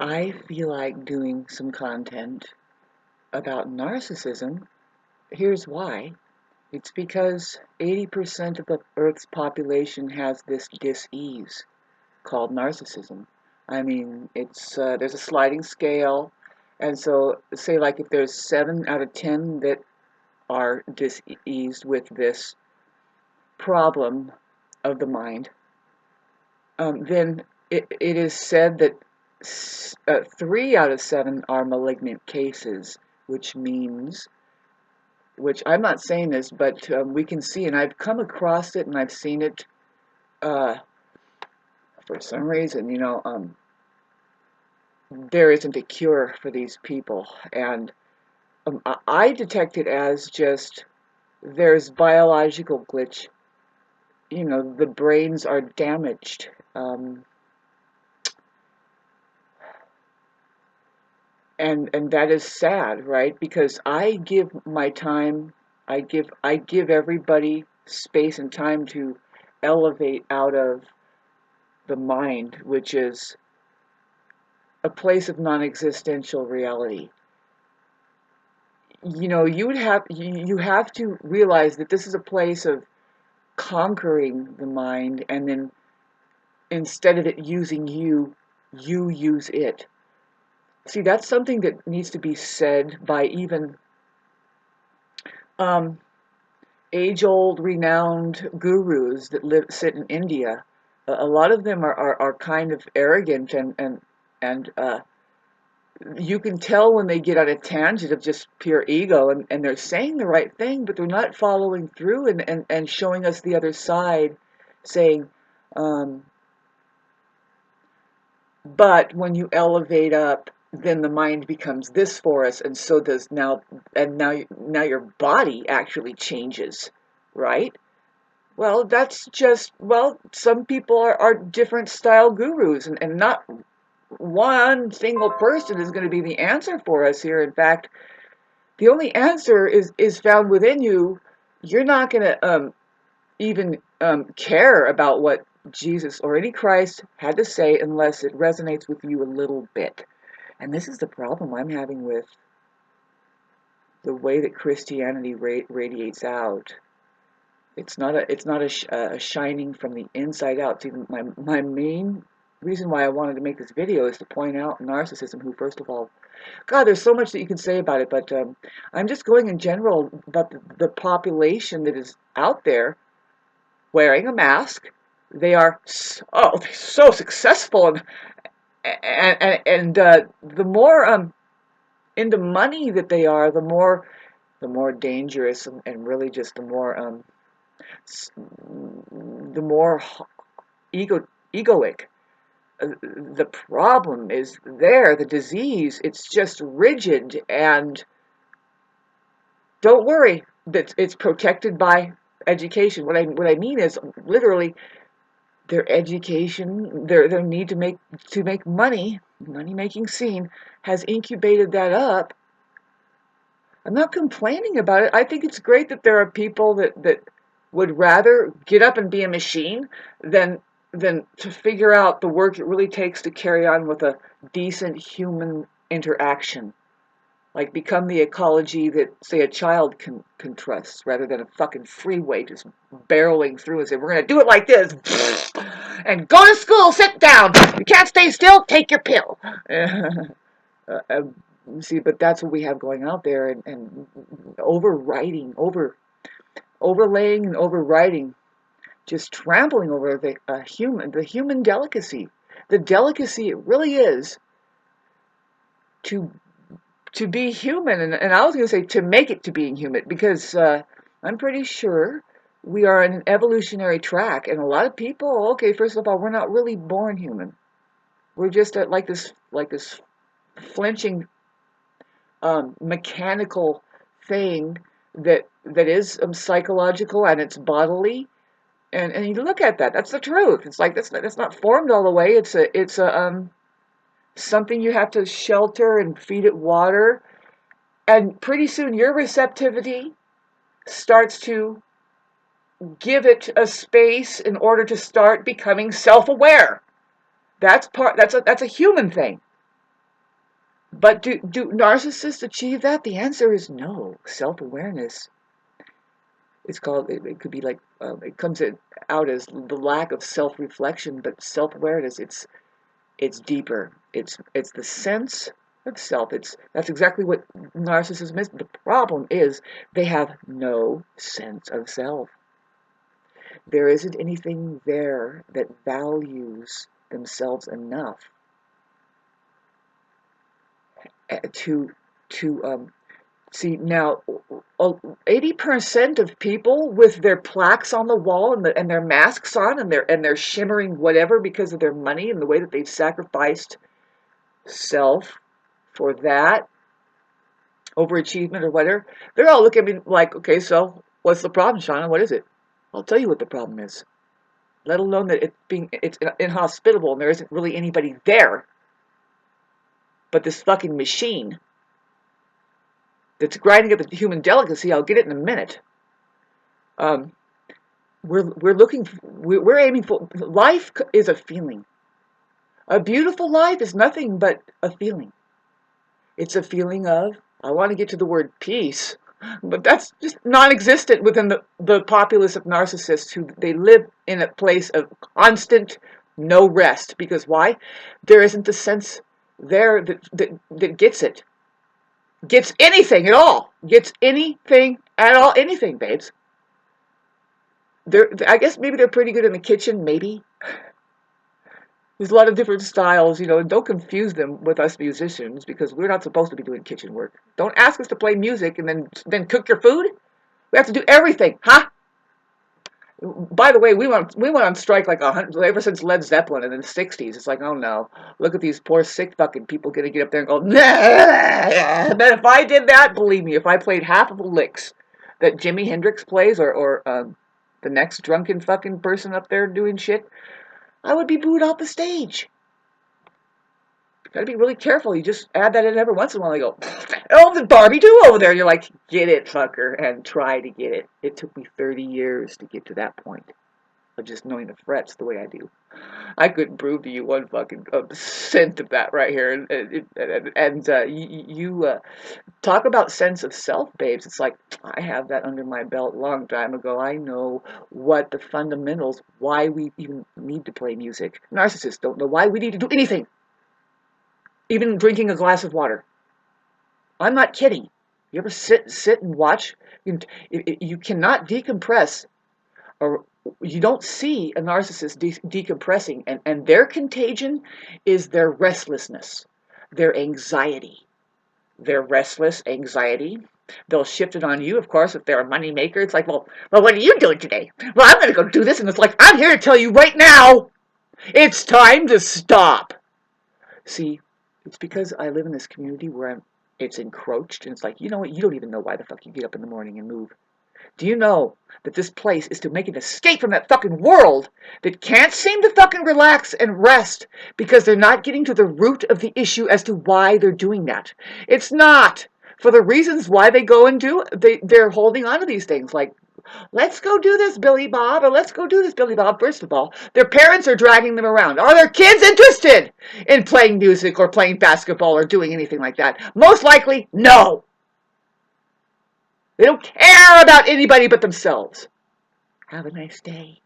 I feel like doing some content about narcissism. Here's why. It's because 80% of the Earth's population has this dis-ease called narcissism. I mean, it's there's a sliding scale, and so say like if there's 7 out of 10 that are diseased with this problem of the mind, then it is said that 3 out of 7 are malignant cases, which means, which I'm not saying this, but we can see, and I've come across it and I've seen it uh, for some reason, there isn't a cure for these people. And I detect it as just there's biological glitch. The brains are damaged. And that is sad, right? Because I give my time, I give everybody space and time to elevate out of the mind, which is a place of non-existential reality. You have to realize that this is a place of conquering the mind, and then instead of it using you, you use it. See, that's something that needs to be said by even um, age-old, renowned gurus that sit in India. A lot of them are kind of arrogant, and you can tell when they get on a tangent of just pure ego, and they're saying the right thing, but they're not following through and showing us the other side, saying, um, but when you elevate up, then the mind becomes this for us, and so does now, and now your body actually changes, right? Well, that's just, well, some people are different style gurus, and not one single person is going to be the answer for us here. In fact, the only answer is found within you. You're not going to even care about what Jesus or any Christ had to say unless it resonates with you a little bit. And this is the problem I'm having with the way that Christianity radiates out. It's not a shining from the inside out. See, my main reason why I wanted to make this video is to point out narcissism, who, first of all, God, there's so much that you can say about it, but I'm just going in general about the population that is out there wearing a mask. They're so successful, and the more into money that they are, the more dangerous, and really just the more ego egoic. The problem is there, the disease. It's just rigid, and don't worry that it's protected by education. What I mean is literally their education, their need to make money making scene has incubated that up. I'm not complaining about it. I think it's great that there are people that would rather get up and be a machine than to figure out the work it really takes to carry on with a decent human interaction. Like become the ecology that, say, a child can trust, rather than a fucking freeway just barreling through and say, we're going to do it like this. And go to school, sit down. You can't stay still, take your pill. uh, See, but that's what we have going out there, and overlaying and overriding, just trampling over the human delicacy. The delicacy it really is to be human, and I was going to say to make it to being human, because I'm pretty sure we are in an evolutionary track, and a lot of people, okay, first of all, we're not really born human. We're just at like this flinching mechanical thing that is psychological, and it's bodily, and you look at that. That's the truth. It's like that's not formed all the way. It's a something you have to shelter and feed it water, and pretty soon your receptivity starts to give it a space in order to start becoming self-aware. That's a human thing. But do narcissists achieve that? The answer is no. Self-awareness. It's called. It could be like it comes out as the lack of self-reflection, but self-awareness. It's deeper. It's the sense of self. That's exactly what narcissists miss. The problem is they have no sense of self. There isn't anything there that values themselves enough to see. Now 80% of people with their plaques on the wall and their masks on and their shimmering whatever because of their money and the way that they've sacrificed self for that overachievement or whatever, they're all looking at me like, okay, so what's the problem, Shauna? What is it? I'll tell you what the problem is. Let alone that it's inhospitable and there isn't really anybody there but this fucking machine that's grinding up the human delicacy. I'll get it in a minute. We're aiming for life is a feeling. A beautiful life is nothing but a feeling. It's a feeling of, I want to get to the word peace, but that's just non-existent within the populace of narcissists who they live in a place of constant no rest. Because why? There isn't a sense there that gets it. Gets anything at all. Gets anything at all. Anything, babes. I guess maybe they're pretty good in the kitchen, maybe. There's a lot of different styles, and don't confuse them with us musicians because we're not supposed to be doing kitchen work. Don't ask us to play music and then cook your food. We have to do everything, huh? By the way, we went on strike like ever since Led Zeppelin in the '60s. It's like, oh no, look at these poor sick fucking people gonna get up there and go. Nah. But if I did that, believe me, if I played half of the licks that Jimi Hendrix plays, or the next drunken fucking person up there doing shit, I would be booed off the stage. Gotta be really careful. You just add that in every once in a while. They go, oh, the Barbie do over there. And you're like, get it, fucker, and try to get it. It took me 30 years to get to that point of just knowing the frets the way I do. I couldn't prove to you one fucking cent of that right here. And you talk about sense of self, babes. It's like, I have that under my belt a long time ago. I know what the fundamentals, why we even need to play music. Narcissists don't know why we need to do anything. Even drinking a glass of water. I'm not kidding. You ever sit and watch? You cannot decompress, or you don't see a narcissist decompressing, and their contagion is their restlessness, their anxiety. Their restless anxiety. They'll shift it on you, of course, if they're a money maker. It's like, well, what are you doing today? Well, I'm going to go do this, and it's like, I'm here to tell you right now, it's time to stop. See, it's because I live in this community where it's encroached, and it's like, you know what? You don't even know why the fuck you get up in the morning and move. Do you know that this place is to make an escape from that fucking world that can't seem to fucking relax and rest because they're not getting to the root of the issue as to why they're doing that? It's not for the reasons why they go and do. They're holding on to these things like, let's go do this, Billy Bob, or let's go do this, Billy Bob. First of all, their parents are dragging them around. Are their kids interested in playing music or playing basketball or doing anything like that? Most likely, no. They don't care about anybody but themselves. Have a nice day.